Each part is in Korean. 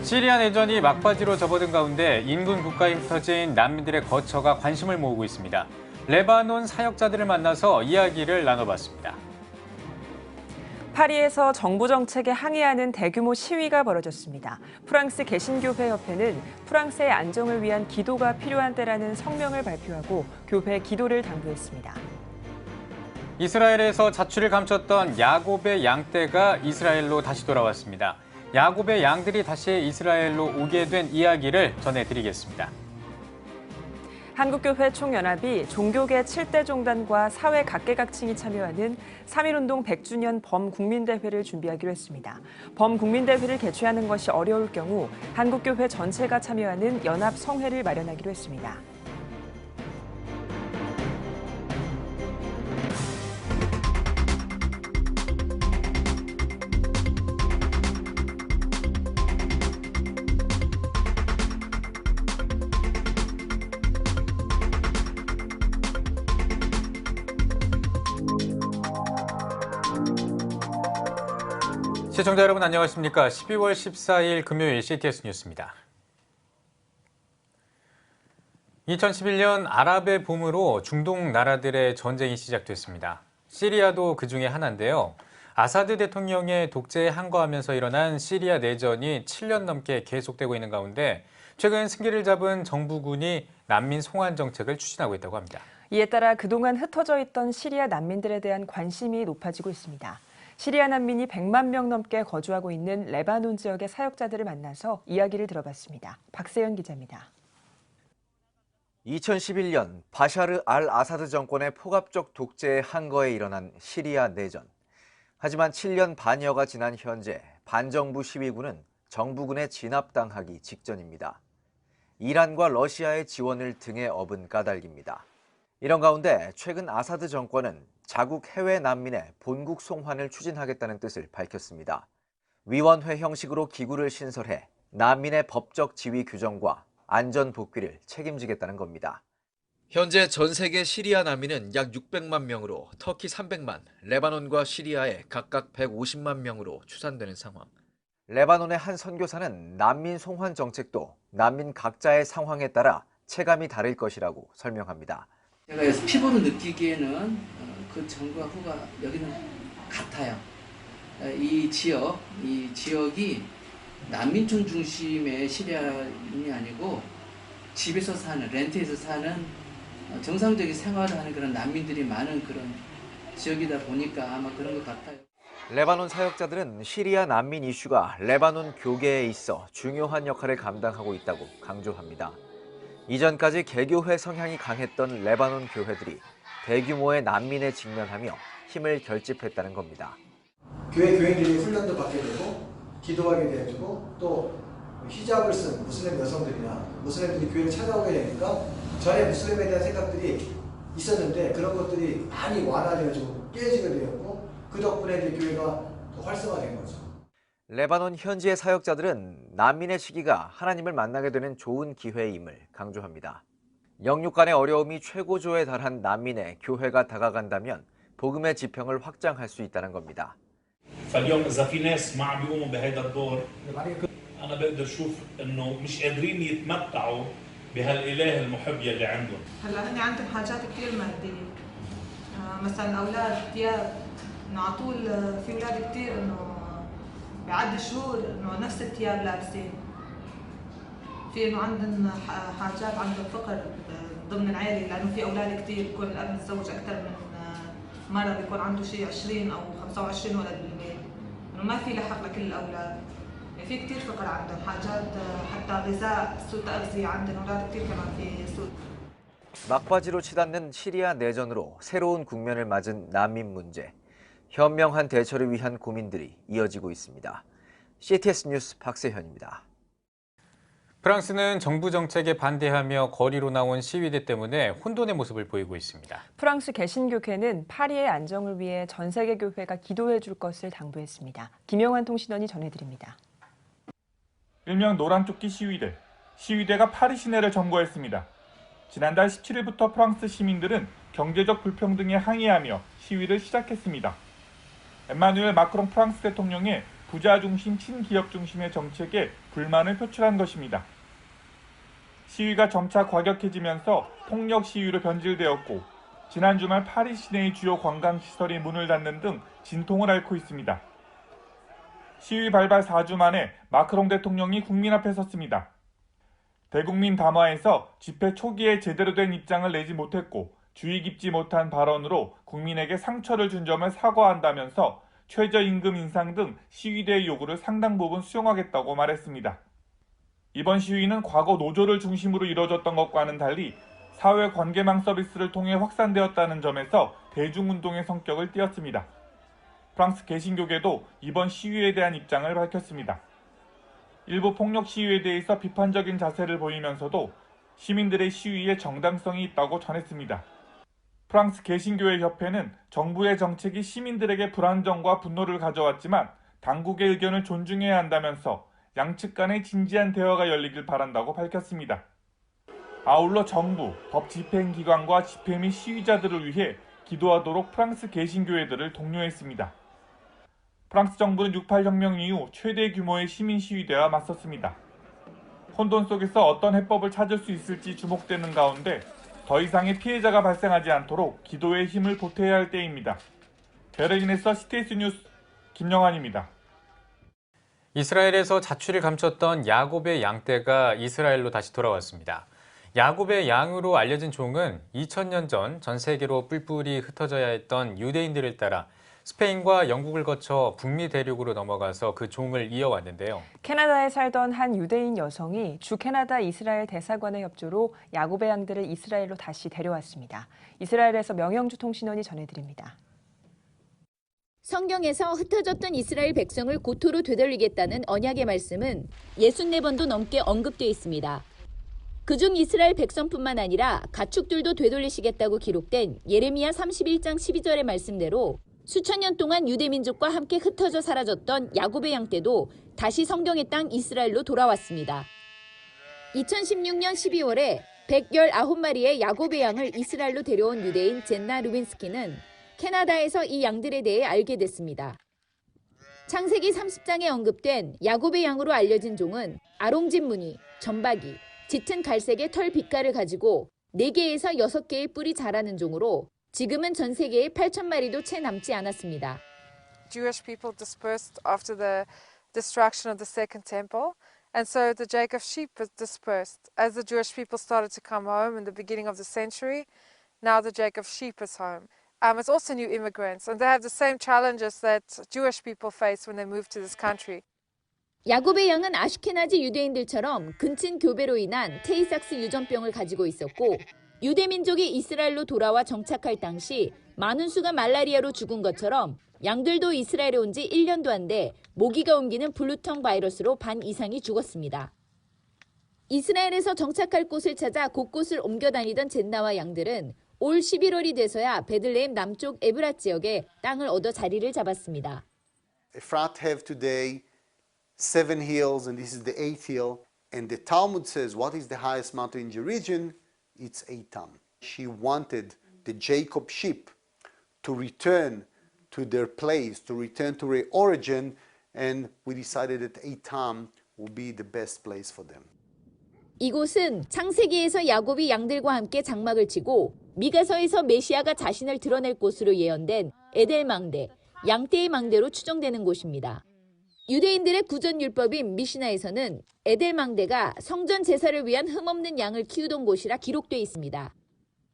시리아 내전이 막바지로 접어든 가운데 인근 국가에 흩어진 난민들의 거처가 관심을 모으고 있습니다. 레바논 사역자들을 만나서 이야기를 나눠봤습니다. 파리에서 정부 정책에 항의하는 대규모 시위가 벌어졌습니다. 프랑스 개신교회협회는 프랑스의 안정을 위한 기도가 필요한 때라는 성명을 발표하고 교회 기도를 당부했습니다. 이스라엘에서 자취를 감췄던 야곱의 양떼가 이스라엘로 다시 돌아왔습니다. 야곱의 양들이 다시 이스라엘로 오게 된 이야기를 전해드리겠습니다. 한국교회 총연합이 종교계 7대 종단과 사회 각계각층이 참여하는 3.1운동 100주년 범국민대회를 준비하기로 했습니다. 범국민대회를 개최하는 것이 어려울 경우 한국교회 전체가 참여하는 연합성회를 마련하기로 했습니다. 시청자 여러분 안녕하십니까? 12월 14일 금요일 CTS 뉴스입니다. 2011년 아랍의 봄으로 중동 나라들의 전쟁이 시작됐습니다. 시리아도 그중에 하나인데요. 아사드 대통령의 독재에 항거하면서 일어난 시리아 내전이 7년 넘게 계속되고 있는 가운데 최근 승기를 잡은 정부군이 난민 송환 정책을 추진하고 있다고 합니다. 이에 따라 그동안 흩어져 있던 시리아 난민들에 대한 관심이 높아지고 있습니다. 시리아 난민이 100만 명 넘게 거주하고 있는 레바논 지역의 사역자들을 만나서 이야기를 들어봤습니다. 박세연 기자입니다. 2011년 바샤르 알 아사드 정권의 포갑적 독재에 항거해 일어난 시리아 내전. 하지만 7년 반여가 지난 현재 반정부 시위군은 정부군에 진압당하기 직전입니다. 이란과 러시아의 지원을 등에 업은 까닭입니다. 이런 가운데 최근 아사드 정권은 자국 해외 난민의 본국 송환을 추진하겠다는 뜻을 밝혔습니다. 위원회 형식으로 기구를 신설해 난민의 법적 지위 규정과 안전 복귀를 책임지겠다는 겁니다. 현재 전 세계 시리아 난민은 약 600만 명으로 터키 300만, 레바논과 시리아에 각각 150만 명으로 추산되는 상황. 레바논의 한 선교사는 난민 송환 정책도 난민 각자의 상황에 따라 체감이 다를 것이라고 설명합니다. 제가 피부로 느끼기에는 그 전과 후가 여기는 같아요. 이 지역이 난민촌 중심의 시리아인이 아니고 집에서 사는, 렌트에서 사는 정상적인 생활을 하는 그런 난민들이 많은 그런 지역이다 보니까 아마 그런 것 같아요. 레바논 사역자들은 시리아 난민 이슈가 레바논 교계에 있어 중요한 역할을 감당하고 있다고 강조합니다. 이전까지 개교회 성향이 강했던 레바논 교회들이 대규모의 난민에 직면하며 힘을 결집했다는 겁니다. 교인들이 훈련도 받게 되고 기도하게 되어지고 또 히잡을 쓴 무슬림 여성들이나 무슬림들이 교회를 찾아오게 되니까 전에 무슬림에 대한 생각들이 있었는데 그런 것들이 많이 완화되어지고 깨지게 되었고 그 덕분에 이제 교회가 더 활성화된 거죠. 레바논 현지의 사역자들은 난민의 시기가 하나님을 만나게 되는 좋은 기회임을 강조합니다. 영육 간의 어려움이 최고조에 달한 난민에 교회가 다가간다면 복음의 지평을 확장할 수 있다는 겁니다. فاليوم إذا في ناس ما عم بيقوموا بهذا الدور أنا بقدر أشوف إنه مش قادرين يتمتعوا بهالإله المحب يلي عندهم. هلا هن عندهم حاجات كثير مادية. مثلا أولاد ثياب إنه على طول في أولاد كثير إنه بعد شهور إنه نفس الثياب لابسين. في إنه عندهم حاجات عندهم فقر ضمن العائلة لأنه في أولاد كثير بيكون الأب متزوج أكثر من مرة بيكون عنده شيء 20 أو 25 ولد بالبيت. إنه ما في لحق لكل الأولاد. في كثير فقر عندهم حاجات حتى غذاء سوء تغذية عندهم أولاد كثير كمان في سوء. 막바지로 치닫는 시리아 내전으로 새로운 국면을 맞은 난민 문제. 현명한 대처를 위한 고민들이 이어지고 있습니다. CTS 뉴스 박세현입니다. 프랑스는 정부 정책에 반대하며 거리로 나온 시위대 때문에 혼돈의 모습을 보이고 있습니다. 프랑스 개신교회는 파리의 안정을 위해 전 세계 교회가 기도해 줄 것을 당부했습니다. 김영환 통신원이 전해드립니다. 일명 노란조끼 시위대. 시위대가 파리 시내를 점거했습니다. 지난달 17일부터 프랑스 시민들은 경제적 불평등에 항의하며 시위를 시작했습니다. 엠마누엘 마크롱 프랑스 대통령의 부자 중심, 친기업 중심의 정책에 불만을 표출한 것입니다. 시위가 점차 과격해지면서 폭력 시위로 변질되었고 지난 주말 파리 시내의 주요 관광시설이 문을 닫는 등 진통을 앓고 있습니다. 시위 발발 4주 만에 마크롱 대통령이 국민 앞에 섰습니다. 대국민 담화에서 집회 초기에 제대로 된 입장을 내지 못했고 주의 깊지 못한 발언으로 국민에게 상처를 준 점을 사과한다면서 최저임금 인상 등 시위대의 요구를 상당 부분 수용하겠다고 말했습니다. 이번 시위는 과거 노조를 중심으로 이뤄졌던 것과는 달리 사회 관계망 서비스를 통해 확산되었다는 점에서 대중운동의 성격을 띠었습니다. 프랑스 개신교계도 이번 시위에 대한 입장을 밝혔습니다. 일부 폭력 시위에 대해서 비판적인 자세를 보이면서도 시민들의 시위에 정당성이 있다고 전했습니다. 프랑스 개신교회 협회는 정부의 정책이 시민들에게 불안정과 분노를 가져왔지만 당국의 의견을 존중해야 한다면서 양측 간의 진지한 대화가 열리길 바란다고 밝혔습니다. 아울러 정부, 법 집행기관과 집회 및 시위자들을 위해 기도하도록 프랑스 개신교회들을 독려했습니다. 프랑스 정부는 6.8 혁명 이후 최대 규모의 시민 시위대와 맞섰습니다. 혼돈 속에서 어떤 해법을 찾을 수 있을지 주목되는 가운데 더 이상의 피해자가 발생하지 않도록 기도의 힘을 보태야 할 때입니다. 베를린에서 CTS 뉴스 김영환입니다. 이스라엘에서 자취를 감췄던 야곱의 양떼가 이스라엘로 다시 돌아왔습니다. 야곱의 양으로 알려진 종은 2000년 전 전 세계로 뿔뿔이 흩어져야 했던 유대인들을 따라 스페인과 영국을 거쳐 북미 대륙으로 넘어가서 그 종을 이어왔는데요. 캐나다에 살던 한 유대인 여성이 주 캐나다 이스라엘 대사관의 협조로 야곱의 양들을 이스라엘로 다시 데려왔습니다. 이스라엘에서 명영주 통신원이 전해드립니다. 성경에서 흩어졌던 이스라엘 백성을 고토로 되돌리겠다는 언약의 말씀은 64번도 넘게 언급되어 있습니다. 그중 이스라엘 백성뿐만 아니라 가축들도 되돌리시겠다고 기록된 예레미야 31장 12절의 말씀대로 수천 년 동안 유대민족과 함께 흩어져 사라졌던 야곱의 양떼도 다시 성경의 땅 이스라엘로 돌아왔습니다. 2016년 12월에 119마리의 야곱의 양을 이스라엘로 데려온 유대인 젠나 루빈스키는 캐나다에서 이 양들에 대해 알게 됐습니다. 창세기 30장에 언급된 야곱의 양으로 알려진 종은 아롱진 무늬, 점박이, 짙은 갈색의 털 빛깔을 가지고 4개에서 6개의 뿔이 자라는 종으로 지금은 전 세계에 8,000마리도 채 남지 않았습니다. Jewish people dispersed after the destruction of the Second Temple, and so the Jacob sheep was dispersed. As the Jewish people started to come home in the beginning of the century, now the Jacob sheep is home. It's also new immigrants, and they have the same challenges that Jewish people face when they move to this country. 야곱의 양은 아슈케나지 유대인들처럼 근친 교배로 인한 테이삭스 유전병을 가지고 있었고 유대민족이 이스라엘로 돌아와 정착할 당시 많은 수가 말라리아로 죽은 것처럼 양들도 이스라엘에 온 지 1년도 안 돼 모기가 옮기는 블루텅 바이러스로 반 이상이 죽었습니다. 이스라엘에서 정착할 곳을 찾아 곳곳을 옮겨 다니던 젠나와 양들은 올 11월이 돼서야 베들레헴 남쪽 에브랏 지역에 땅을 얻어 자리를 잡았습니다. Efrat have today 7 hills, and this is the 8th hill. And the Talmud says, what is the highest mountain in the region? It's Eitam. She wanted the Jacob sheep to return to their place, to return to their origin, and we decided that Eitam will be the best place for them. 이곳은 창세기에서 야곱이 양들과 함께 장막을 치고 미가서에서 메시아가 자신을 드러낼 곳으로 예언된 에델 망대, 양떼의 망대로 추정되는 곳입니다. 유대인들의 구전율법인 미시나에서는 에델 망대가 성전 제사를 위한 흠없는 양을 키우던 곳이라 기록돼 있습니다.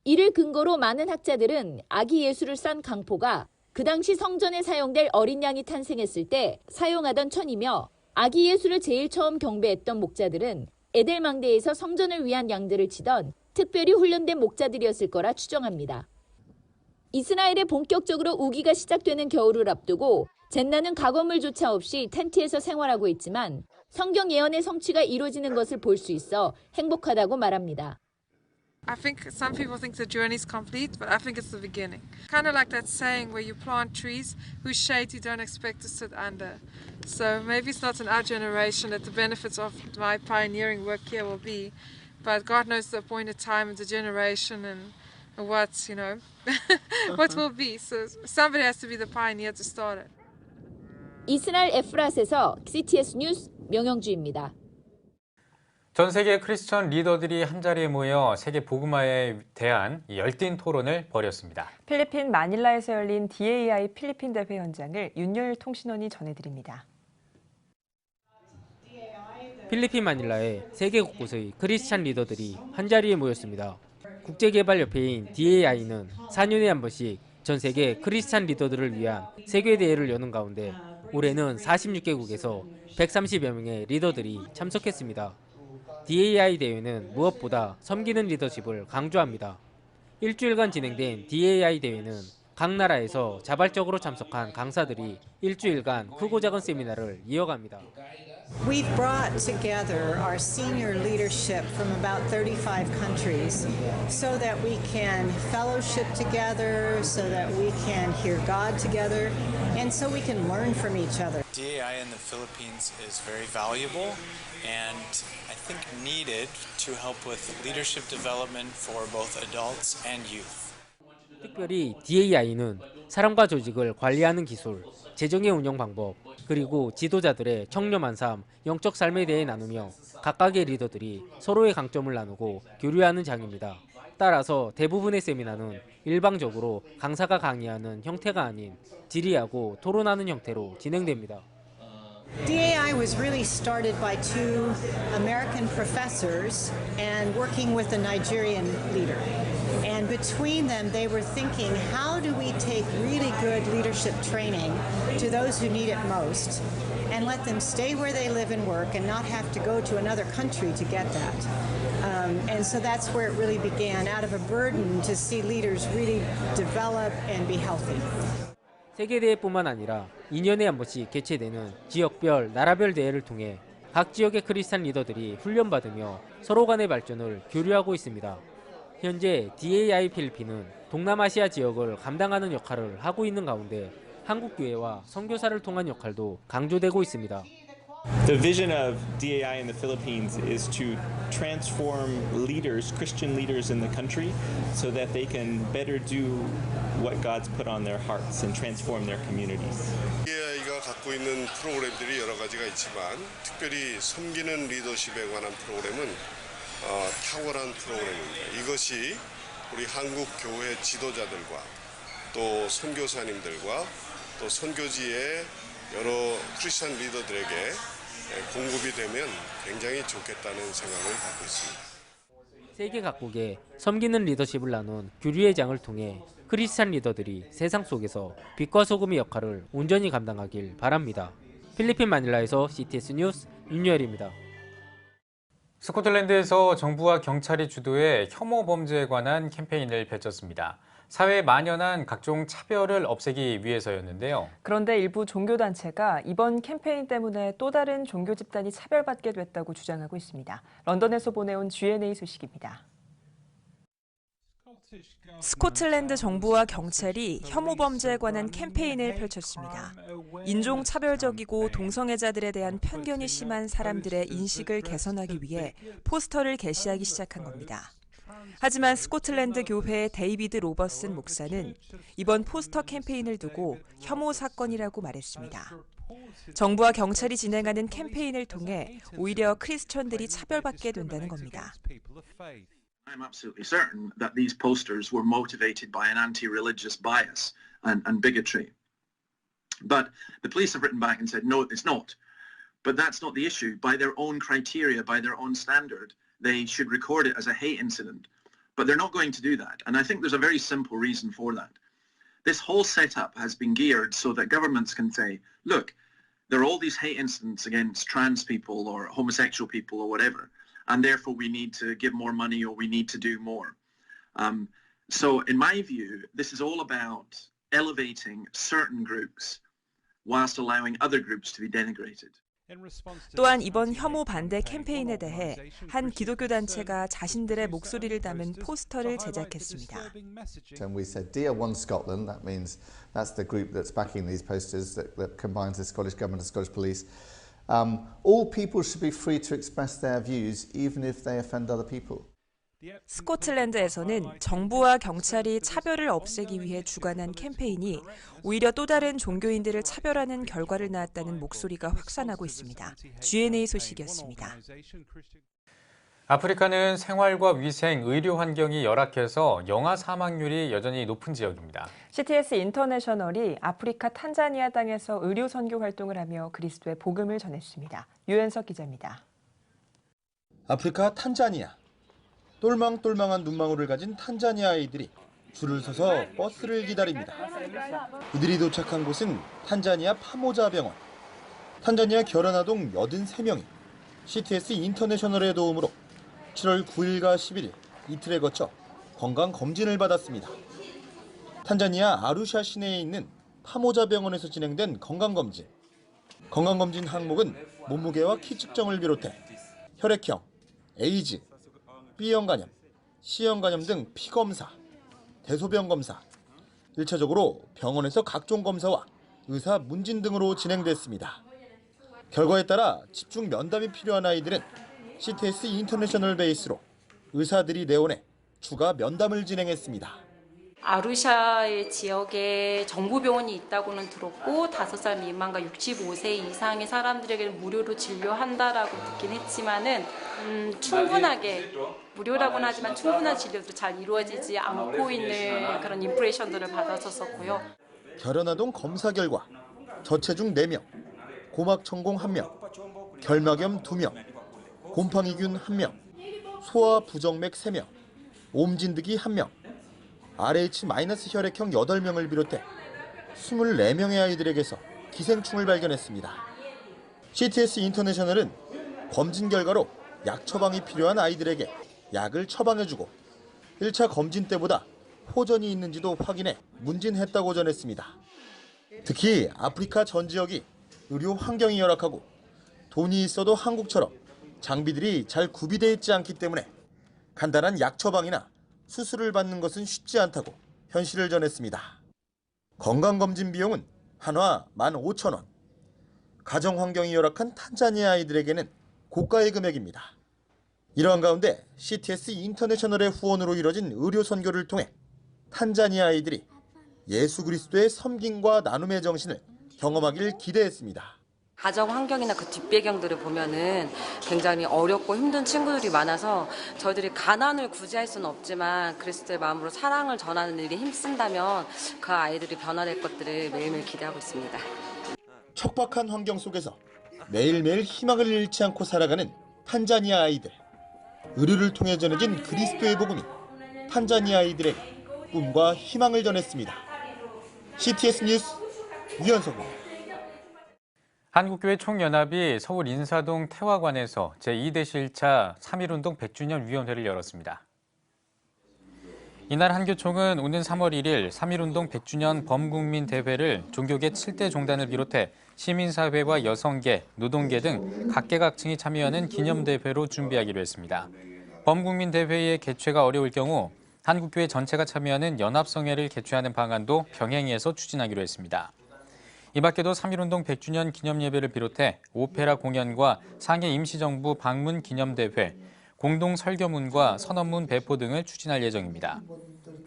이를 근거로 많은 학자들은 아기 예수를 싼 강포가 그 당시 성전에 사용될 어린 양이 탄생했을 때 사용하던 천이며 아기 예수를 제일 처음 경배했던 목자들은 에델 망대에서 성전을 위한 양들을 치던 특별히 훈련된 목자들이었을 거라 추정합니다. 이스라엘에 본격적으로 우기가 시작되는 겨울을 앞두고 젠나는 가거물조차 없이 텐트에서 생활하고 있지만 성경 예언의 성취가 이루어지는 것을 볼 수 있어 행복하다고 말합니다. I think some people think the journey is complete, but I think it's the beginning. Kind of like that saying where you plant trees whose shade you don't expect to sit under. So maybe it's not in our generation that the benefits of my pioneering work here will be, but God knows the appointed time and the generation and what's, what will be. So somebody has to be the pioneer to start it. 이스라엘 에프랏에서 CTS 뉴스 명영주입니다. 전 세계 크리스천 리더들이 한자리에 모여 세계 복음화에 대한 열띤 토론을 벌였습니다. 필리핀 마닐라에서 열린 DAI 필리핀 대회 현장을 윤열 통신원이 전해드립니다. 필리핀 마닐라에 세계 곳곳의 크리스찬 리더들이 한자리에 모였습니다. 국제개발협회인 DAI는 4년에 한 번씩 전 세계 크리스찬 리더들을 위한 세계대회를 여는 가운데 올해는 46개국에서 130여 명의 리더들이 참석했습니다. DAI 대회는 무엇보다 섬기는 리더십을 강조합니다. 일주일간 진행된 DAI 대회는 각 나라에서 자발적으로 참석한 강사들이 일주일간 크고 작은 세미나를 이어갑니다. We've brought together our senior leadership from about 35 countries so that we can fellowship together, so that we can hear God together, and so we can learn from each other. DAI in the Philippines is very valuable and I think needed to help with leadership development for both adults and youth. 특별히 DAI는 사람과 조직을 관리하는 기술, 재정의 운영 방법, 그리고 지도자들의 청렴한 삶, 영적 삶에 대해 나누며 각각의 리더들이 서로의 강점을 나누고 교류하는 장입니다. 따라서 대부분의 세미나는 일방적으로 강사가 강의하는 형태가 아닌 질의하고 토론하는 형태로 진행됩니다. DAI was really started by two American professors and working with a Nigerian leader. And between them, they were thinking, how do we take really good leadership training to those who need it most and let them stay where they live and work and not have to go to another country to get that? And so that's where it really began, out of a burden to see leaders really develop and be healthy. 세계대회뿐만 아니라 2년에 한 번씩 개최되는 지역별, 나라별 대회를 통해 각 지역의 크리스찬 리더들이 훈련받으며 서로 간의 발전을 교류하고 있습니다. 현재 DAI 필리핀은 동남아시아 지역을 감당하는 역할을 하고 있는 가운데 한국교회와 선교사를 통한 역할도 강조되고 있습니다. The vision of DAI in the Philippines is to transform leaders, Christian leaders in the country, so that they can better do what God's put on their hearts and transform their communities. DAI가 갖고 있는 프로그램들이 여러 가지가 있지만 특별히 섬기는 리더십에 관한 프로그램은 탁월한 프로그램입니다. 이것이 우리 한국 교회 지도자들과 또 선교사님들과 또 선교지의 여러 크리스천 리더들에게 공급이 되면 굉장히 좋겠다는 생각을 갖고 있습니다. 세계 각국의 섬기는 리더십을 나눈 교류의 장을 통해 크리스찬 리더들이 세상 속에서 빛과 소금의 역할을 온전히 감당하길 바랍니다. 필리핀 마닐라에서 CTS 뉴스 윤여일입니다. 스코틀랜드에서 정부와 경찰이 주도해 혐오 범죄에 관한 캠페인을 펼쳤습니다. 사회에 만연한 각종 차별을 없애기 위해서였는데요. 그런데 일부 종교단체가 이번 캠페인 때문에 또 다른 종교 집단이 차별받게 됐다고 주장하고 있습니다. 런던에서 보내온 G&A 소식입니다. 스코틀랜드 정부와 경찰이 혐오 범죄에 관한 캠페인을 펼쳤습니다. 인종차별적이고 동성애자들에 대한 편견이 심한 사람들의 인식을 개선하기 위해 포스터를 게시하기 시작한 겁니다. 하지만 스코틀랜드 교회의 데이비드 로버슨 목사는 이번 포스터 캠페인을 두고 혐오 사건이라고 말했습니다. 정부와 경찰이 진행하는 캠페인을 통해 오히려 크리스천들이 차별받게 된다는 겁니다. I'm absolutely certain that these posters were motivated by an anti-religious bias and bigotry. But the police have written back and said, no, it's not. But that's not the issue. By their own criteria, by their own standard, they should record it as a hate incident. But they're not going to do that. And I think there's a very simple reason for that. This whole setup has been geared so that governments can say, look, there are all these hate incidents against trans people or homosexual people or whatever. And therefore we need to give more money or we need to do more. So in my view, this is all about elevating certain groups whilst allowing other groups to be denigrated. 또한 이번 혐오 반대 캠페인에 대해 한 기독교 단체가 자신들의 목소리를 담은 포스터를 제작했습니다. And we said, Dear One Scotland, that means that's the group that's backing these posters that combines the Scottish Government and Scottish Police. All people should be free to express their views, even if they offend other people. 스코틀랜드에서는 정부와 경찰이 차별을 없애기 위해 주관한 캠페인이 오히려 또 다른 종교인들을 차별하는 결과를 낳았다는 목소리가 확산하고 있습니다. GNA 소식이었습니다. 아프리카는 생활과 위생, 의료 환경이 열악해서 영아 사망률이 여전히 높은 지역입니다. CTS 인터내셔널이 아프리카 탄자니아 땅에서 의료 선교 활동을 하며 그리스도의 복음을 전했습니다. 유현석 기자입니다. 아프리카 탄자니아. 똘망똘망한 눈망울을 가진 탄자니아 아이들이 줄을 서서 버스를 기다립니다. 이들이 도착한 곳은 탄자니아 파모자 병원. 탄자니아 결연아동 83명이 CTS 인터내셔널의 도움으로 7월 9일과 11일 이틀에 거쳐 건강검진을 받았습니다. 탄자니아 아루샤 시내에 있는 파모자 병원에서 진행된 건강검진. 건강검진 항목은 몸무게와 키 측정을 비롯해 혈액형, 에이즈, B형 간염, C형 간염 등 피검사, 대소변 검사, 1차적으로 병원에서 각종 검사와 의사 문진 등으로 진행됐습니다. 결과에 따라 집중 면담이 필요한 아이들은 CTS 인터내셔널 베이스로 의사들이 내원해 추가 면담을 진행했습니다. 아루샤의 지역에 정부병원이 있다고는 들었고 5살 미만과 65세 이상의 사람들에게는 무료로 진료한다라고 듣긴 했지만은 충분하게 무료라고는 하지만 충분한 진료도 잘 이루어지지 않고 있는 그런 인프레션들을 받았었고요. 결연아동 검사 결과 저체중 4명, 고막천공 1명, 결막염 2명, 곰팡이균 1명, 소아 부정맥 3명, 옴진드기 1명, RH- 혈액형 8명을 비롯해 24명의 아이들에게서 기생충을 발견했습니다. CTS 인터내셔널은 검진 결과로 약 처방이 필요한 아이들에게 약을 처방해주고 1차 검진 때보다 호전이 있는지도 확인해 문진했다고 전했습니다. 특히 아프리카 전 지역이 의료 환경이 열악하고 돈이 있어도 한국처럼 장비들이 잘 구비되어 있지 않기 때문에 간단한 약 처방이나 수술을 받는 것은 쉽지 않다고 현실을 전했습니다. 건강검진 비용은 한화 15,000원. 가정 환경이 열악한 탄자니아 아이들에게는 고가의 금액입니다. 이러한 가운데 CTS 인터내셔널의 후원으로 이뤄진 의료 선교를 통해 탄자니아 아이들이 예수 그리스도의 섬김과 나눔의 정신을 경험하길 기대했습니다. 가정 환경이나 그 뒷배경들을 보면은 굉장히 어렵고 힘든 친구들이 많아서 저희들이 가난을 구제할 수는 없지만 그리스도의 마음으로 사랑을 전하는 일에 힘쓴다면 그 아이들이 변화될 것들을 매일매일 기대하고 있습니다. 척박한 환경 속에서 매일매일 희망을 잃지 않고 살아가는 탄자니아 아이들. 의료를 통해 전해진 그리스도의 복음이 탄자니아 아이들의 꿈과 희망을 전했습니다. CTS 뉴스 유현석입니다. 한국교회 총연합이 서울 인사동 태화관에서 제2대실차 3.1운동 100주년 위원회를 열었습니다. 이날 한교총은 오는 3월 1일 3.1운동 100주년 범국민대회를 종교계 7대 종단을 비롯해 시민사회와 여성계, 노동계 등 각계각층이 참여하는 기념대회로 준비하기로 했습니다. 범국민대회의 개최가 어려울 경우 한국교회 전체가 참여하는 연합성회를 개최하는 방안도 병행해서 추진하기로 했습니다. 이 밖에도 3.1운동 100주년 기념예배를 비롯해 오페라 공연과 상해 임시정부 방문 기념대회, 공동 설교문과 선언문 배포 등을 추진할 예정입니다.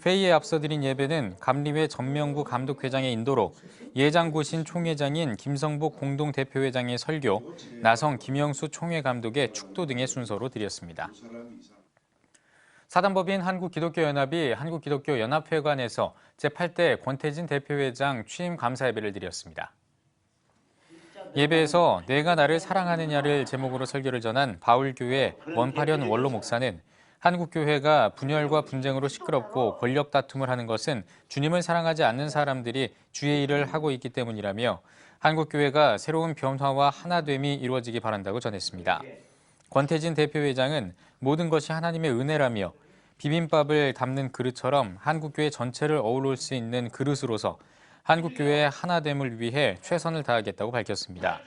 회의에 앞서 드린 예배는 감리회 전명구 감독회장의 인도로 예장고신 총회장인 김성복 공동대표회장의 설교, 나성 김영수 총회감독의 축도 등의 순서로 드렸습니다. 사단법인 한국기독교연합이 한국기독교연합회관에서 제8대 권태진 대표회장 취임 감사 예배를 드렸습니다. 예배에서 내가 나를 사랑하느냐를 제목으로 설교를 전한 바울교회 원파련 원로 목사는 한국교회가 분열과 분쟁으로 시끄럽고 권력 다툼을 하는 것은 주님을 사랑하지 않는 사람들이 주의 일을 하고 있기 때문이라며 한국교회가 새로운 변화와 하나됨이 이루어지기 바란다고 전했습니다. 권태진 대표회장은 모든 것이 하나님의 은혜라며 비빔밥을 담는 그릇처럼 한국교회 전체를 어우를 수 있는 그릇으로서 한국교회의 하나됨을 위해 최선을 다하겠다고 밝혔습니다.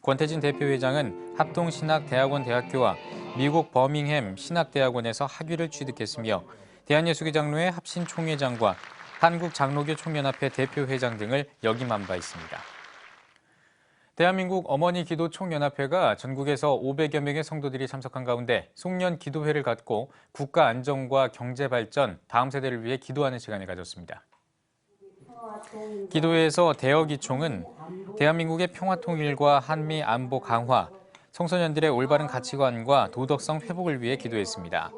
권태진 대표회장은 합동신학대학원 대학교와 미국 버밍햄 신학대학원에서 학위를 취득했으며 대한예수교 장로회 합신총회장과 한국장로교 총연합회 대표회장 등을 역임한 바 있습니다. 대한민국 어머니 기도 총연합회가 전국에서 500여 명의 성도들이 참석한 가운데 송년 기도회를 갖고 국가 안정과 경제 발전, 다음 세대를 위해 기도하는 시간을 가졌습니다. 기도회에서 대여기총은 대한민국의 평화 통일과 한미 안보 강화, 청소년들의 올바른 가치관과 도덕성 회복을 위해 기도했습니다.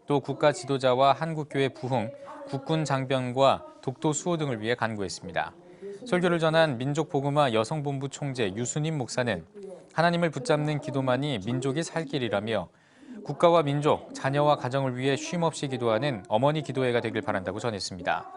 또 국가 지도자와 한국교회 부흥, 국군 장병과 독도 수호 등을 위해 간구했습니다. 설교를 전한 민족복음화 여성본부 총재 유수님 목사는 하나님을 붙잡는 기도만이 민족이 살 길이라며 국가와 민족, 자녀와 가정을 위해 쉼없이 기도하는 어머니 기도회가 되길 바란다고 전했습니다.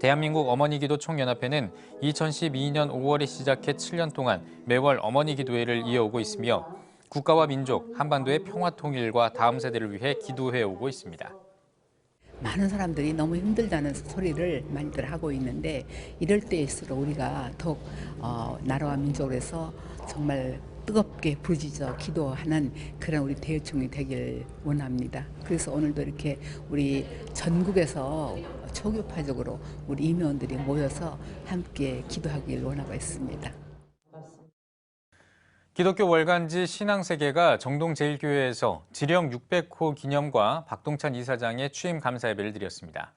대한민국 어머니 기도 총연합회는 2012년 5월에 시작해 7년 동안 매월 어머니 기도회를 이어오고 있으며 국가와 민족, 한반도의 평화 통일과 다음 세대를 위해 기도해 오고 있습니다. 많은 사람들이 너무 힘들다는 소리를 많이들 하고 있는데 이럴 때일수록 우리가 더욱 나라와 민족을 해서 정말 뜨겁게 부르짖어 기도하는 그런 우리 대여총이 되길 원합니다. 그래서 오늘도 이렇게 우리 전국에서 초교파적으로 우리 임의원들이 모여서 함께 기도하길 원하고 있습니다. 기독교 월간지 신앙세계가 정동제일교회에서 지령 600호 기념과 박동찬 이사장의 취임 감사 예배를 드렸습니다.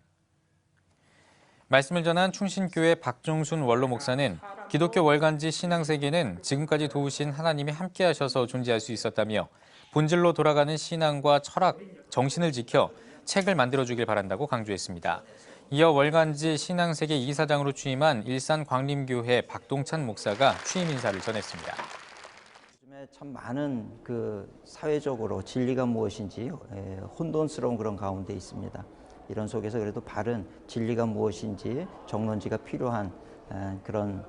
말씀을 전한 충신교회 박종순 원로 목사는 기독교 월간지 신앙세계는 지금까지 도우신 하나님이 함께하셔서 존재할 수 있었다며 본질로 돌아가는 신앙과 철학, 정신을 지켜 책을 만들어주길 바란다고 강조했습니다. 이어 월간지 신앙세계 이사장으로 취임한 일산광림교회 박동찬 목사가 취임 인사를 전했습니다. 참 많은 사회적으로 진리가 무엇인지 혼돈스러운 그런 가운데 있습니다. 이런 속에서 그래도 바른 진리가 무엇인지 정론지가 필요한 그런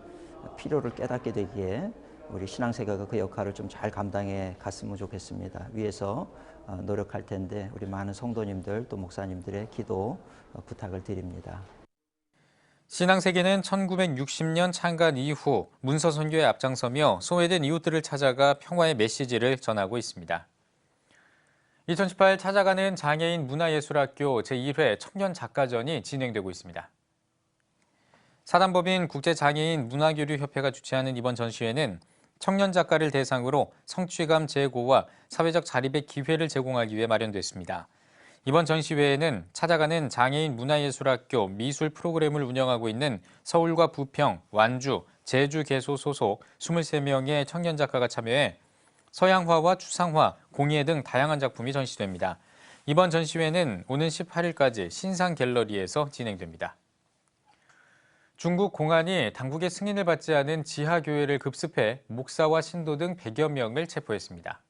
필요를 깨닫게 되기에 우리 신앙세계가 그 역할을 좀 잘 감당해 갔으면 좋겠습니다. 위에서 노력할 텐데 우리 많은 성도님들 또 목사님들의 기도 부탁을 드립니다. 신앙세계는 1960년 창간 이후 문서 선교에 앞장서며 소외된 이웃들을 찾아가 평화의 메시지를 전하고 있습니다. 2018 찾아가는 장애인 문화예술학교 제1회 청년작가전이 진행되고 있습니다. 사단법인 국제장애인 문화교류협회가 주최하는 이번 전시회는 청년 작가를 대상으로 성취감 제고와 사회적 자립의 기회를 제공하기 위해 마련됐습니다. 이번 전시회에는 찾아가는 장애인 문화예술학교 미술 프로그램을 운영하고 있는 서울과 부평, 완주, 제주 개소 소속 23명의 청년 작가가 참여해 서양화와 추상화, 공예 등 다양한 작품이 전시됩니다. 이번 전시회는 오는 18일까지 신상 갤러리에서 진행됩니다. 중국 공안이 당국의 승인을 받지 않은 지하교회를 급습해 목사와 신도 등 100여 명을 체포했습니다.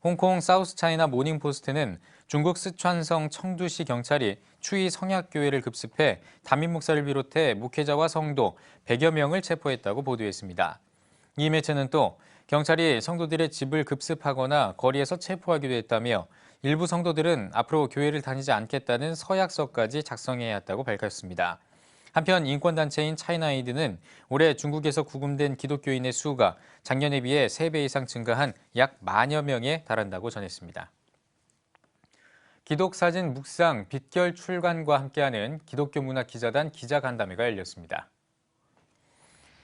홍콩 사우스차이나 모닝포스트는 중국 스촨성 청두시 경찰이 추이 성약교회를 급습해 담임 목사를 비롯해 목회자와 성도 100여 명을 체포했다고 보도했습니다. 이 매체는 또 경찰이 성도들의 집을 급습하거나 거리에서 체포하기도 했다며 일부 성도들은 앞으로 교회를 다니지 않겠다는 서약서까지 작성해야 했다고 밝혔습니다. 한편 인권단체인 차이나에이드는 올해 중국에서 구금된 기독교인의 수가 작년에 비해 3배 이상 증가한 약 10,000여 명에 달한다고 전했습니다. 기독사진 묵상 빛결 출간과 함께하는 기독교 문화 기자단 기자간담회가 열렸습니다.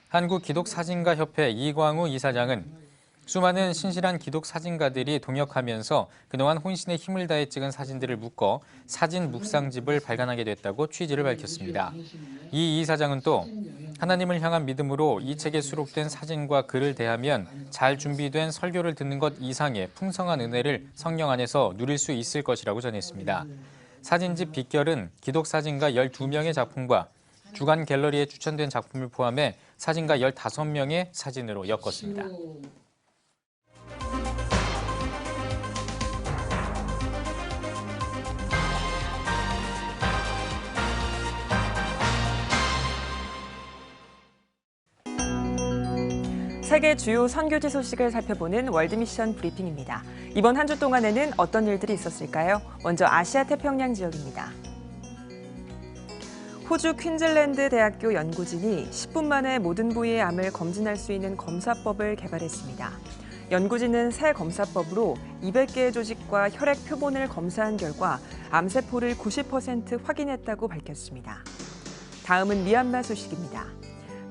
한국기독사진가협회 이광우 이사장은 수많은 신실한 기독사진가들이 동역하면서 그동안 혼신의 힘을 다해 찍은 사진들을 묶어 사진 묵상집을 발간하게 됐다고 취지를 밝혔습니다. 이 이사장은 또 하나님을 향한 믿음으로 이 책에 수록된 사진과 글을 대하면 잘 준비된 설교를 듣는 것 이상의 풍성한 은혜를 성령 안에서 누릴 수 있을 것이라고 전했습니다. 사진집 빛결은 기독사진가 12명의 작품과 주간 갤러리에 추천된 작품을 포함해 사진가 15명의 사진으로 엮었습니다. 세계 주요 선교지 소식을 살펴보는 월드미션 브리핑입니다. 이번 한 주 동안에는 어떤 일들이 있었을까요? 먼저 아시아 태평양 지역입니다. 호주 퀸즐랜드 대학교 연구진이 10분 만에 모든 부위의 암을 검진할 수 있는 검사법을 개발했습니다. 연구진은 새 검사법으로 200개의 조직과 혈액 표본을 검사한 결과 암세포를 90% 확인했다고 밝혔습니다. 다음은 미얀마 소식입니다.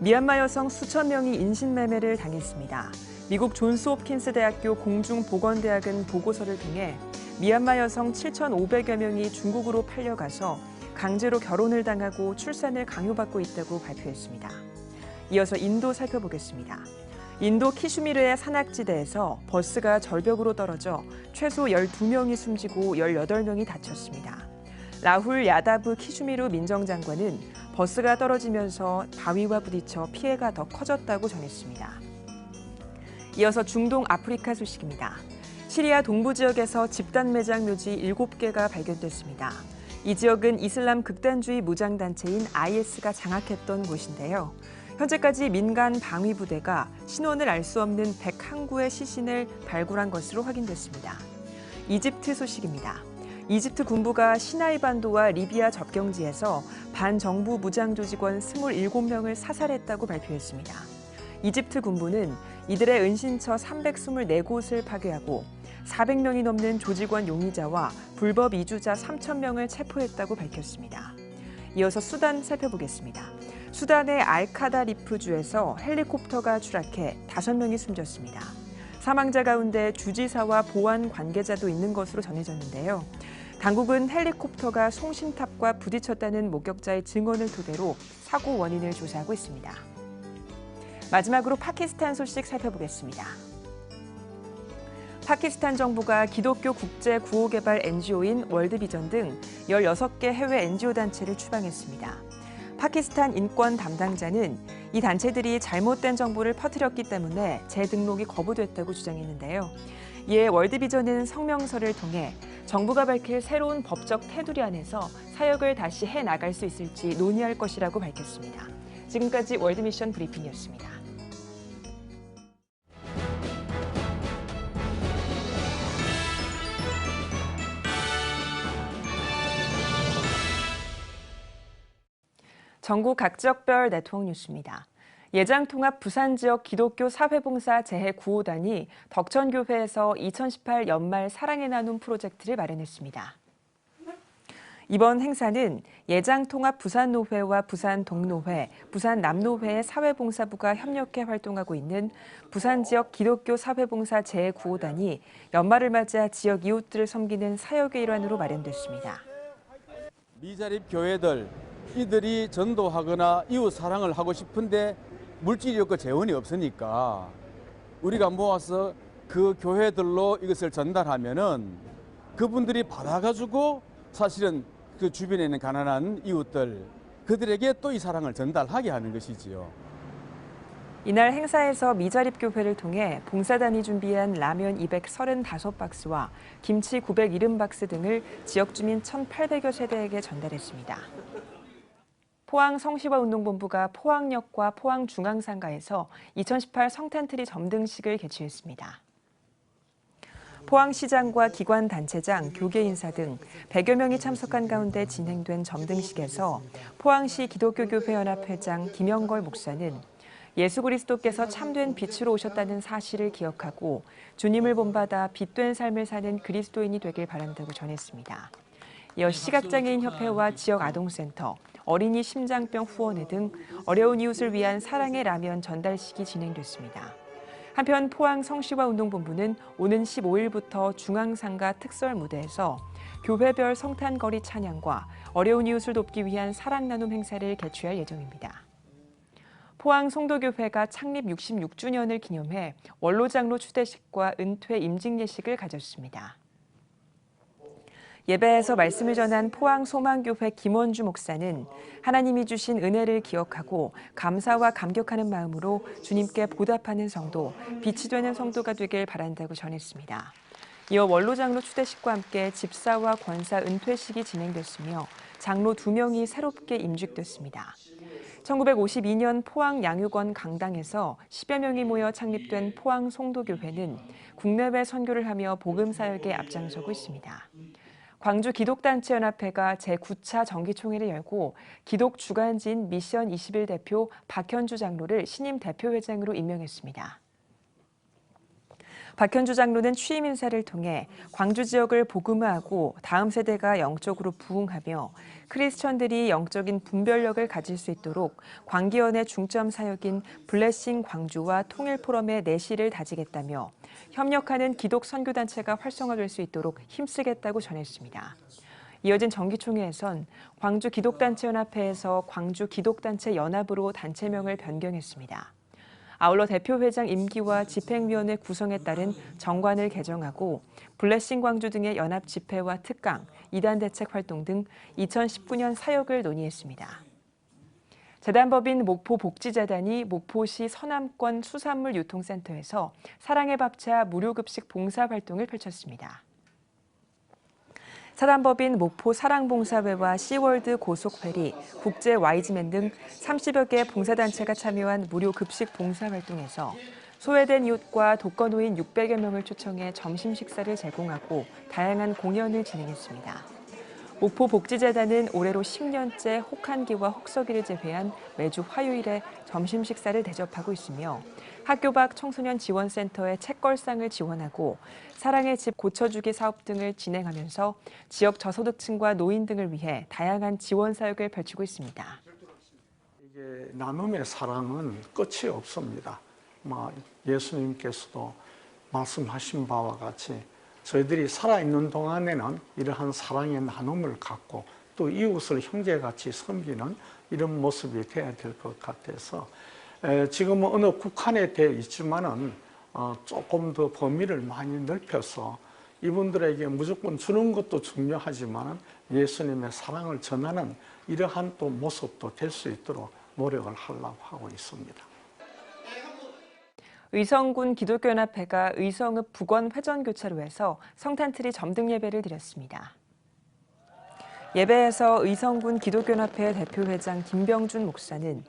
미얀마 여성 수천 명이 인신매매를 당했습니다. 미국 존스 홉킨스 대학교 공중보건대학은 보고서를 통해 미얀마 여성 7,500여 명이 중국으로 팔려가서 강제로 결혼을 당하고 출산을 강요받고 있다고 발표했습니다. 이어서 인도 살펴보겠습니다. 인도 키슈미르의 산악지대에서 버스가 절벽으로 떨어져 최소 12명이 숨지고 18명이 다쳤습니다. 라훌 야다브 키슈미르 민정장관은 버스가 떨어지면서 바위와 부딪혀 피해가 더 커졌다고 전했습니다. 이어서 중동 아프리카 소식입니다. 시리아 동부 지역에서 집단 매장 묘지 7개가 발견됐습니다. 이 지역은 이슬람 극단주의 무장단체인 IS가 장악했던 곳인데요. 현재까지 민간 방위부대가 신원을 알 수 없는 101구의 시신을 발굴한 것으로 확인됐습니다. 이집트 소식입니다. 이집트 군부가 시나이 반도와 리비아 접경지에서 반정부 무장조직원 27명을 사살했다고 발표했습니다. 이집트 군부는 이들의 은신처 324곳을 파괴하고 400명이 넘는 조직원 용의자와 불법 이주자 3,000명을 체포했다고 밝혔습니다. 이어서 수단 살펴보겠습니다. 수단의 알카다리프주에서 헬리콥터가 추락해 5명이 숨졌습니다. 사망자 가운데 주지사와 보안 관계자도 있는 것으로 전해졌는데요. 당국은 헬리콥터가 송신탑과 부딪혔다는 목격자의 증언을 토대로 사고 원인을 조사하고 있습니다. 마지막으로 파키스탄 소식 살펴보겠습니다. 파키스탄 정부가 기독교 국제 구호개발 NGO인 월드비전 등 16개 해외 NGO 단체를 추방했습니다. 파키스탄 인권 담당자는 이 단체들이 잘못된 정보를 퍼뜨렸기 때문에 재등록이 거부됐다고 주장했는데요. 이에 월드비전은 성명서를 통해 정부가 밝힐 새로운 법적 테두리 안에서 사역을 다시 해나갈 수 있을지 논의할 것이라고 밝혔습니다. 지금까지 월드미션 브리핑이었습니다. 전국 각 지역별 네트워크 뉴스입니다. 예장통합 부산지역 기독교 사회봉사 재해구호단이 덕천교회에서 2018 연말 사랑의 나눔 프로젝트를 마련했습니다. 이번 행사는 예장통합 부산노회와 부산동노회, 부산남노회의 사회봉사부가 협력해 활동하고 있는 부산지역 기독교 사회봉사 재해구호단이 연말을 맞아 지역 이웃들을 섬기는 사역의 일환으로 마련됐습니다. 미자립 교회들, 이들이 전도하거나 이웃 사랑을 하고 싶은데 물질이 없고 재원이 없으니까 우리가 모아서 그 교회들로 이것을 전달하면은 그분들이 받아가지고 사실은 그 주변에 있는 가난한 이웃들 그들에게 또 이 사랑을 전달하게 하는 것이지요. 이날 행사에서 미자립 교회를 통해 봉사단이 준비한 라면 235박스와 김치 970박스 등을 지역 주민 1,800여 세대에게 전달했습니다. 포항 성시화운동본부가 포항역과 포항중앙상가에서 2018 성탄트리 점등식을 개최했습니다. 포항시장과 기관단체장, 교계인사 등 100여 명이 참석한 가운데 진행된 점등식에서 포항시 기독교교회연합회장 김영걸 목사는 예수 그리스도께서 참된 빛으로 오셨다는 사실을 기억하고 주님을 본받아 빛된 삶을 사는 그리스도인이 되길 바란다고 전했습니다. 이어 시각장애인협회와 지역아동센터, 어린이 심장병 후원회 등 어려운 이웃을 위한 사랑의 라면 전달식이 진행됐습니다. 한편 포항 성시화운동본부는 오는 15일부터 중앙상가 특설 무대에서 교회별 성탄거리 찬양과 어려운 이웃을 돕기 위한 사랑 나눔 행사를 개최할 예정입니다. 포항 송도교회가 창립 66주년을 기념해 원로장로 추대식과 은퇴 임직 예식을 가졌습니다. 예배에서 말씀을 전한 포항 소망교회 김원주 목사는 하나님이 주신 은혜를 기억하고 감사와 감격하는 마음으로 주님께 보답하는 성도, 빛이 되는 성도가 되길 바란다고 전했습니다. 이어 원로장로 추대식과 함께 집사와 권사 은퇴식이 진행됐으며 장로 2명이 새롭게 임직됐습니다. 1952년 포항 양육원 강당에서 10여 명이 모여 창립된 포항 송도교회는 국내외 선교를 하며 복음 사역에 앞장서고 있습니다. 광주 기독단체연합회가 제9차 정기총회를 열고 기독 주간지인 미션 21 대표 박현주 장로를 신임 대표회장으로 임명했습니다. 박현주 장로는 취임 인사를 통해 광주 지역을 복음화하고 다음 세대가 영적으로 부흥하며 크리스천들이 영적인 분별력을 가질 수 있도록 광기원의 중점 사역인 블레싱 광주와 통일포럼의 내실을 다지겠다며 협력하는 기독 선교단체가 활성화될 수 있도록 힘쓰겠다고 전했습니다. 이어진 정기총회에선 광주 기독단체연합회에서 광주 기독단체 연합으로 단체명을 변경했습니다. 아울러 대표회장 임기와 집행위원회 구성에 따른 정관을 개정하고 블레싱 광주 등의 연합 집회와 특강, 이단 대책 활동 등 2019년 사역을 논의했습니다. 재단법인 목포복지재단이 목포시 서남권 수산물 유통센터에서 사랑의 밥차 무료급식 봉사활동을 펼쳤습니다. 사단법인 목포 사랑봉사회와 시월드 고속페리, 국제 와이즈맨 등 30여 개 봉사단체가 참여한 무료 급식 봉사활동에서 소외된 이웃과 독거노인 600여 명을 초청해 점심 식사를 제공하고 다양한 공연을 진행했습니다. 목포복지재단은 올해로 10년째 혹한기와 혹서기를 제외한 매주 화요일에 점심 식사를 대접하고 있으며 학교 밖 청소년 지원센터에 책걸상을 지원하고 사랑의 집 고쳐주기 사업 등을 진행하면서 지역 저소득층과 노인 등을 위해 다양한 지원 사역을 펼치고 있습니다. 이게 나눔의 사랑은 끝이 없습니다. 예수님께서도 말씀하신 바와 같이 저희들이 살아있는 동안에는 이러한 사랑의 나눔을 갖고 또 이웃을 형제같이 섬기는 이런 모습이 돼야 될 것 같아서 지금은 어느 국한에 되어 있지만은 조금 더 범위를 많이 넓혀서 이분들에게 무조건 주는 것도 중요하지만 예수님의 사랑을 전하는 이러한 또 모습도 될 수 있도록 노력을 하려고 하고 있습니다. 의성군 기독교연합회가 의성읍 북원회전교차로에서 성탄트리 점등 예배를 드렸습니다. 예배에서 의성군 기독교연합회 대표회장 김병준 목사는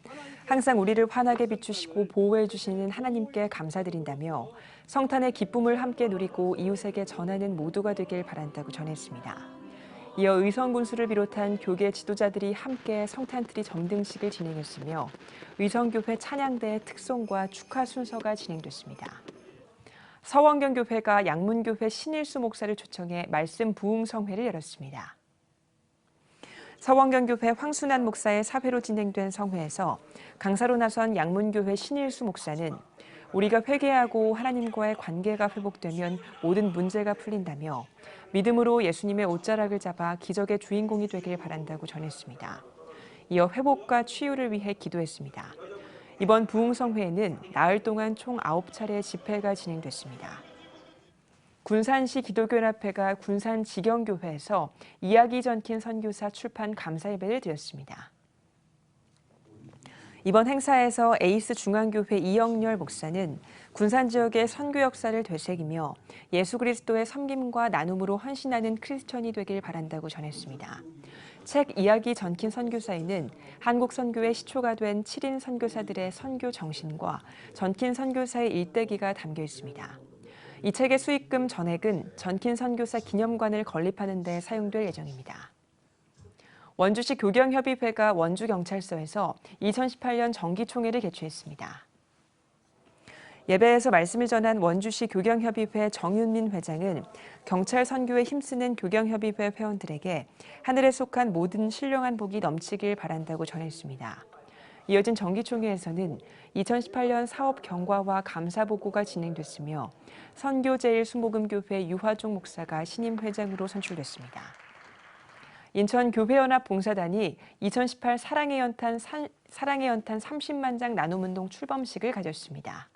항상 우리를 환하게 비추시고 보호해 주시는 하나님께 감사드린다며 성탄의 기쁨을 함께 누리고 이웃에게 전하는 모두가 되길 바란다고 전했습니다. 이어 의성군수를 비롯한 교계 지도자들이 함께 성탄트리 점등식을 진행했으며 의성교회 찬양대의 특송과 축하 순서가 진행됐습니다. 서원경교회가 양문교회 신일수 목사를 초청해 말씀 부흥성회를 열었습니다. 서원경교회 황순환 목사의 사회로 진행된 성회에서 강사로 나선 양문교회 신일수 목사는 우리가 회개하고 하나님과의 관계가 회복되면 모든 문제가 풀린다며 믿음으로 예수님의 옷자락을 잡아 기적의 주인공이 되길 바란다고 전했습니다. 이어 회복과 치유를 위해 기도했습니다. 이번 부흥성회에는 나흘 동안 총 9차례 집회가 진행됐습니다. 군산시 기독교연합회가 군산지경교회에서 이야기 전킨 선교사 출판 감사예배를 드렸습니다. 이번 행사에서 에이스 중앙교회 이영렬 목사는 군산 지역의 선교 역사를 되새기며 예수 그리스도의 섬김과 나눔으로 헌신하는 크리스천이 되길 바란다고 전했습니다. 책 이야기 전킨 선교사에는 한국 선교의 시초가 된 7인 선교사들의 선교 정신과 전킨 선교사의 일대기가 담겨 있습니다. 이 책의 수익금 전액은 전킨 선교사 기념관을 건립하는 데 사용될 예정입니다. 원주시 교경협의회가 원주경찰서에서 2018년 정기총회를 개최했습니다. 예배에서 말씀을 전한 원주시 교경협의회 정윤민 회장은 경찰 선교에 힘쓰는 교경협의회 회원들에게 하늘에 속한 모든 신령한 복이 넘치길 바란다고 전했습니다. 이어진 정기총회에서는 2018년 사업 경과와 감사 보고가 진행됐으며 선교제일순복음교회 유화종 목사가 신임 회장으로 선출됐습니다. 인천교회연합 봉사단이 2018 사랑의 연탄 30만 장 나눔운동 출범식을 가졌습니다.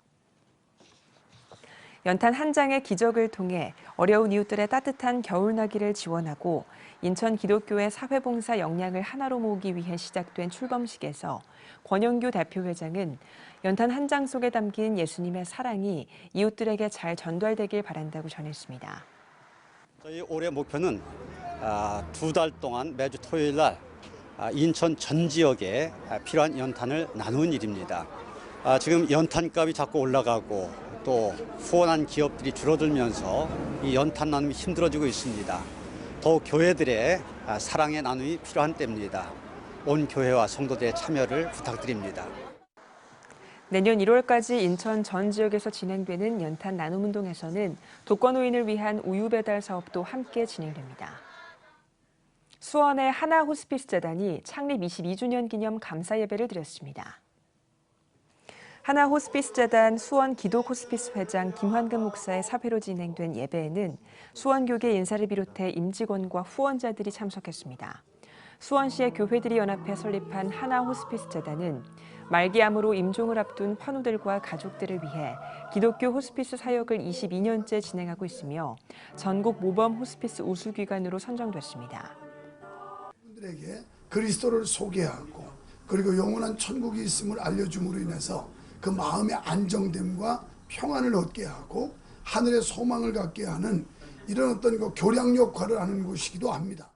연탄 한 장의 기적을 통해 어려운 이웃들의 따뜻한 겨울나기를 지원하고 인천 기독교의 사회봉사 역량을 하나로 모으기 위해 시작된 출범식에서 권영규 대표회장은 연탄 한 장 속에 담긴 예수님의 사랑이 이웃들에게 잘 전달되길 바란다고 전했습니다. 저희 올해 목표는 2달 동안 매주 토요일 날 인천 전 지역에 필요한 연탄을 나누는 일입니다. 지금 연탄값이 자꾸 올라가고 또 후원한 기업들이 줄어들면서 이 연탄 나눔이 힘들어지고 있습니다. 더욱 교회들의 사랑의 나눔이 필요한 때입니다. 온 교회와 성도들의 참여를 부탁드립니다. 내년 1월까지 인천 전 지역에서 진행되는 연탄 나눔운동에서는 독거노인을 위한 우유 배달 사업도 함께 진행됩니다. 수원의 하나호스피스재단이 창립 22주년 기념 감사 예배를 드렸습니다. 하나호스피스재단 수원기독호스피스 회장 김환금 목사의 사회로 진행된 예배에는 수원교계 인사를 비롯해 임직원과 후원자들이 참석했습니다. 수원시의 교회들이 연합해 설립한 하나호스피스재단은 말기암으로 임종을 앞둔 환우들과 가족들을 위해 기독교 호스피스 사역을 22년째 진행하고 있으며 전국 모범 호스피스 우수기관으로 선정됐습니다. 분들에게 그리스도를 소개하고 그리고 영원한 천국이 있음을 알려줌으로 인해서 그 마음의 안정됨과 평안을 얻게 하고 하늘의 소망을 갖게 하는 이런 어떤 그 교량 역할을 하는 곳이기도 합니다.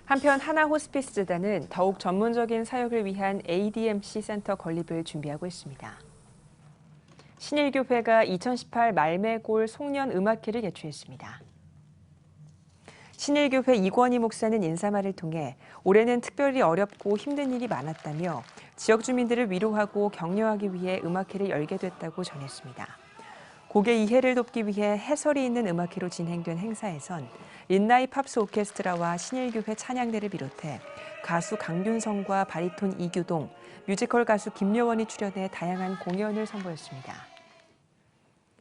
한편 하나호스피스재단은 더욱 전문적인 사역을 위한 ADMC 센터 건립을 준비하고 있습니다. 신일교회가 2018 말매골 송년 음악회를 개최했습니다. 신일교회 이권희 목사는 인사말을 통해 올해는 특별히 어렵고 힘든 일이 많았다며 지역 주민들을 위로하고 격려하기 위해 음악회를 열게 됐다고 전했습니다. 곡의 이해를 돕기 위해 해설이 있는 음악회로 진행된 행사에선 린나이 팝스 오케스트라와 신일교회 찬양대를 비롯해 가수 강균성과 바리톤 이규동, 뮤지컬 가수 김여원이 출연해 다양한 공연을 선보였습니다.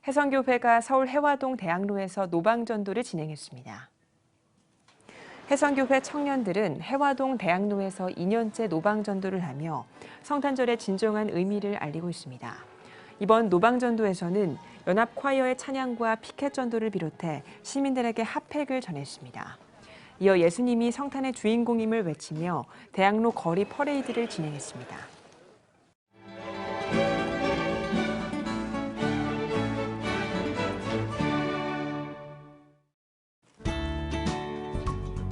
해성교회가 서울 해화동 대학로에서 노방전도를 진행했습니다. 해성교회 청년들은 해화동 대학로에서 2년째 노방전도를 하며 성탄절의 진정한 의미를 알리고 있습니다. 이번 노방전도에서는 연합콰이어의 찬양과 피켓전도를 비롯해 시민들에게 핫팩을 전했습니다. 이어 예수님이 성탄의 주인공임을 외치며 대학로 거리 퍼레이드를 진행했습니다.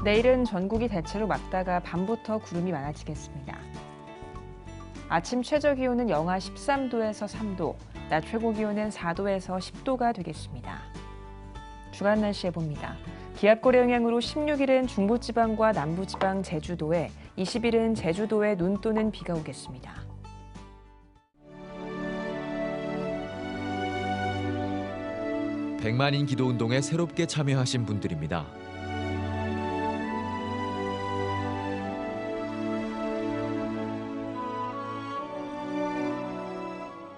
내일은 전국이 대체로 맑다가 밤부터 구름이 많아지겠습니다. 아침 최저 기온은 영하 13도에서 3도, 낮 최고 기온은 4도에서 10도가 되겠습니다. 주간 날씨 해봅니다. 기압골의 영향으로 16일은 중부지방과 남부지방 제주도에, 20일은 제주도에 눈 또는 비가 오겠습니다. 백만인 기도운동에 새롭게 참여하신 분들입니다.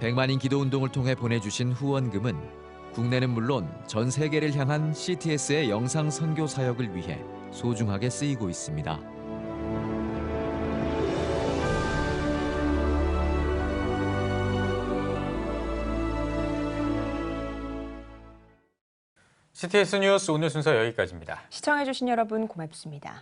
백만인 기도운동을 통해 보내주신 후원금은 국내는 물론 전 세계를 향한 CTS의 영상 선교 사역을 위해 소중하게 쓰이고 있습니다. CTS 뉴스 오늘 순서 여기까지입니다. 시청해주신 여러분 고맙습니다.